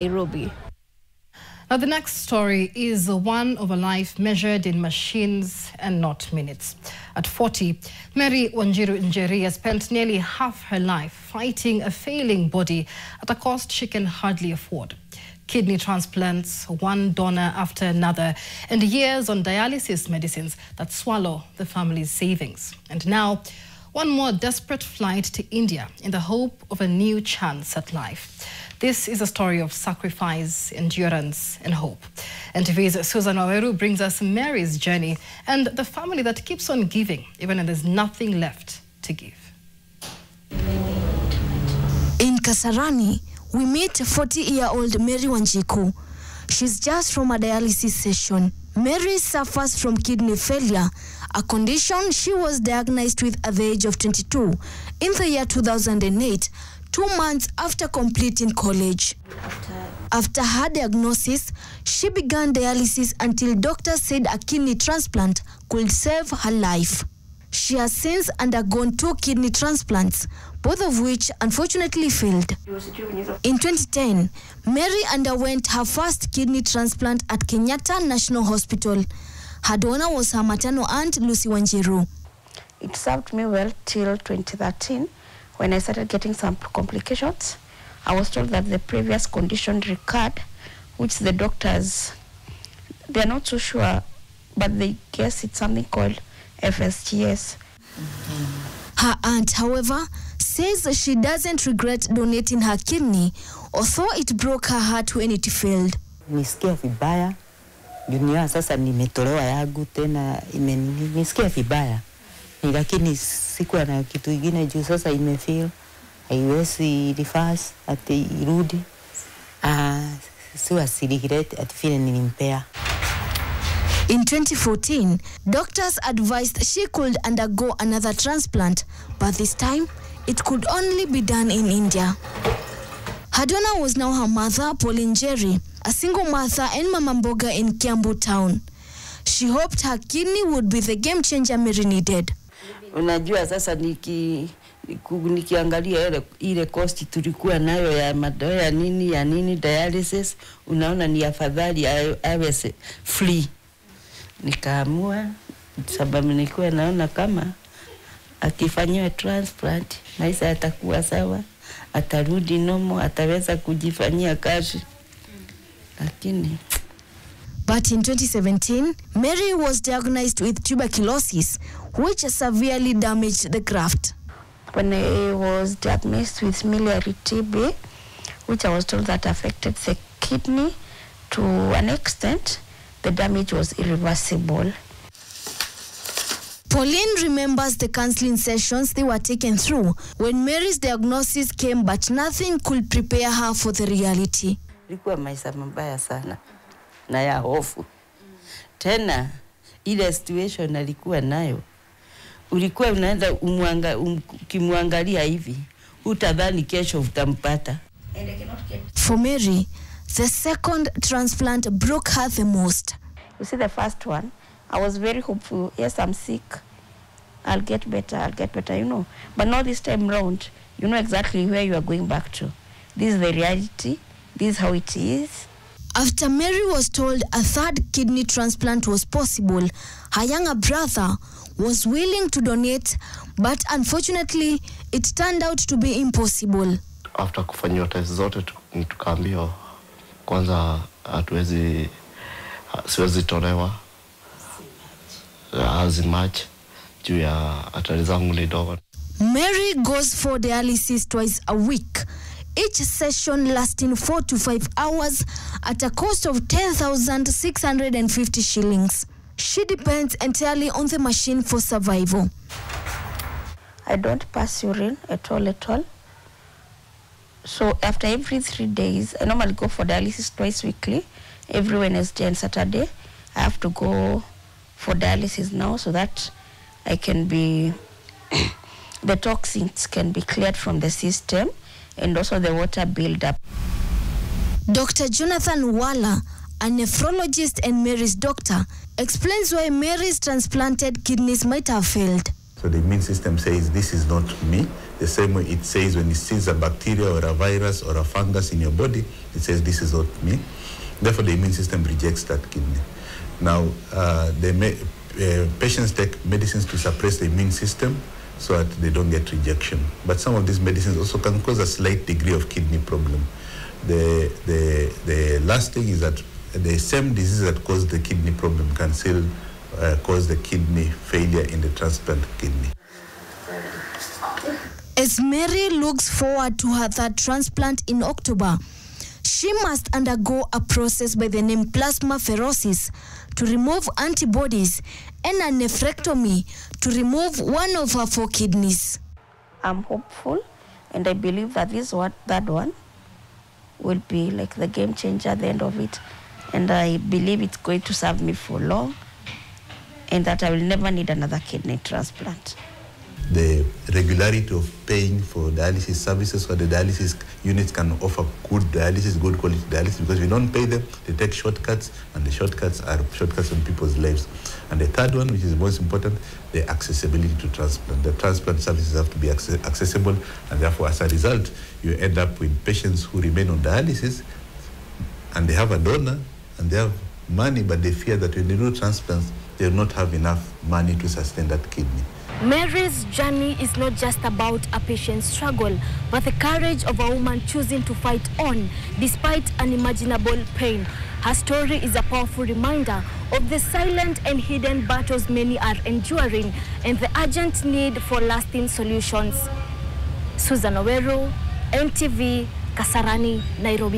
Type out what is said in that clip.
Nairobi. Now, the next story is one of a life measured in machines and not minutes. At 40, Mary Wanjiru Njeri has spent nearly half her life fighting a failing body at a cost she can hardly afford. Kidney transplants, one donor after another, and years on dialysis medicines that swallow the family's savings. And now, one more desperate flight to India in the hope of a new chance at life. This is a story of sacrifice, endurance, and hope. NTV's Susan Waweru brings us Mary's journey and the family that keeps on giving, even when there's nothing left to give. In Kasarani, we meet 40-year-old Mary Wanjiru. She's just from a dialysis session. Mary suffers from kidney failure, a condition she was diagnosed with at the age of 22 in the year 2008, 2 months after completing college. After her diagnosis, she began dialysis until doctors said a kidney transplant could save her life. She has since undergone 2 kidney transplants, both of which unfortunately failed. In 2010, Mary underwent her first kidney transplant at Kenyatta National Hospital. Her donor was her maternal aunt, Lucy Wanjiru. It served me well till 2013. When I started getting some complications, I was told that the previous condition recurred, which the doctors, they're not so sure, but they guess it's something called FSGS. Her aunt, however, says she doesn't regret donating her kidney, although it broke her heart when it failed. Nisikia vibaya, dunia sasa nimetolewa yangu tena nisikia vibaya. Lakini sikuwa na kitu kingine juu sasa imefail, haiwezi reverse ati irudi. Siwa regret ati vile nilimpea. In 2014, doctors advised she could undergo another transplant, but this time it could only be done in India. Her donor was now her mother, Pauline Njeri, a single mother and mama mboga in Kiambu town. She hoped her kidney would be the game changer Mary needed. Unajua sasa nikiangalia ile cost tulikuwa nayo ya madawa ya nini dialysis, unaona ni afadhali awe free. Nikaamua sababu nilikuwa naona kama akifanywa transplant maisha yatakuwa sawa, atarudi normal, ataweza kujifanyia kazi. Lakini But in 2017, Mary was diagnosed with tuberculosis, which severely damaged the graft. When I was diagnosed with miliary TB, which I was told that affected the kidney to an extent, the damage was irreversible. Pauline remembers the counseling sessions they were taken through when Mary's diagnosis came, but nothing could prepare her for the reality. Ilikuwa maisha mabaya sana na ya hofu. Tena ile situation alikuwa nayo, ulikuwa unaenda ukimwangalia hivi utadhani kesho utampata. For Mary, the second transplant broke her the most. You see, the first one, I was very hopeful. Yes, I'm sick. I'll get better, you know. But now this time round, you know exactly where you are going back to. This is the reality. This is how it is. After Mary was told a third kidney transplant was possible, her younger brother was willing to donate, but unfortunately, it turned out to be impossible. After kufanyiwa test zote, tukaambiwa kwanza siwezi tolewa as much juu ya hatari zangu ni dogo. Mary goes for dialysis twice a week, each session lasting 4 to 5 hours at a cost of 10,650 shillings. She depends entirely on the machine for survival. I don't pass urine at all. So after every 3 days, I normally go for dialysis twice weekly. Every Wednesday and Saturday, I have to go for dialysis now so that I can be, the toxins can be cleared from the system and also the water build up. Dr. Jonathan Wala, a nephrologist and Mary's doctor, explains why Mary's transplanted kidneys might have failed. So the immune system says, this is not me, The same way it says when it sees a bacteria or a virus or a fungus in your body, it says this is not me. Therefore, the immune system rejects that kidney. Now, patients take medicines to suppress the immune system so that they don't get rejection. But some of these medicines also can cause a slight degree of kidney problem. The last thing is that the same disease that caused the kidney problem can still cause the kidney failure in the transplant kidney. As Mary looks forward to her third transplant in October, she must undergo a process by the name plasmapheresis to remove antibodies and a nephrectomy to remove one of her 4 kidneys. I'm hopeful, and I believe that that one will be like the game changer at the end of it. And I believe it's going to serve me for long, and that I will never need another kidney transplant. The regularity of paying for dialysis services, so the dialysis units can offer good dialysis, good quality dialysis, because if you don't pay them, they take shortcuts, and the shortcuts are shortcuts on people's lives. And the third one, which is most important, the accessibility to transplant. The transplant services have to be accessible, and therefore, as a result, you end up with patients who remain on dialysis, and they have a donor, and they have money, but they fear that when they do transplants, they will not have enough money to sustain that kidney. Mary's journey is not just about a patient's struggle, but the courage of a woman choosing to fight on despite unimaginable pain. Her story is a powerful reminder of the silent and hidden battles many are enduring and the urgent need for lasting solutions. Susan Oweru, NTV, Kasarani, Nairobi.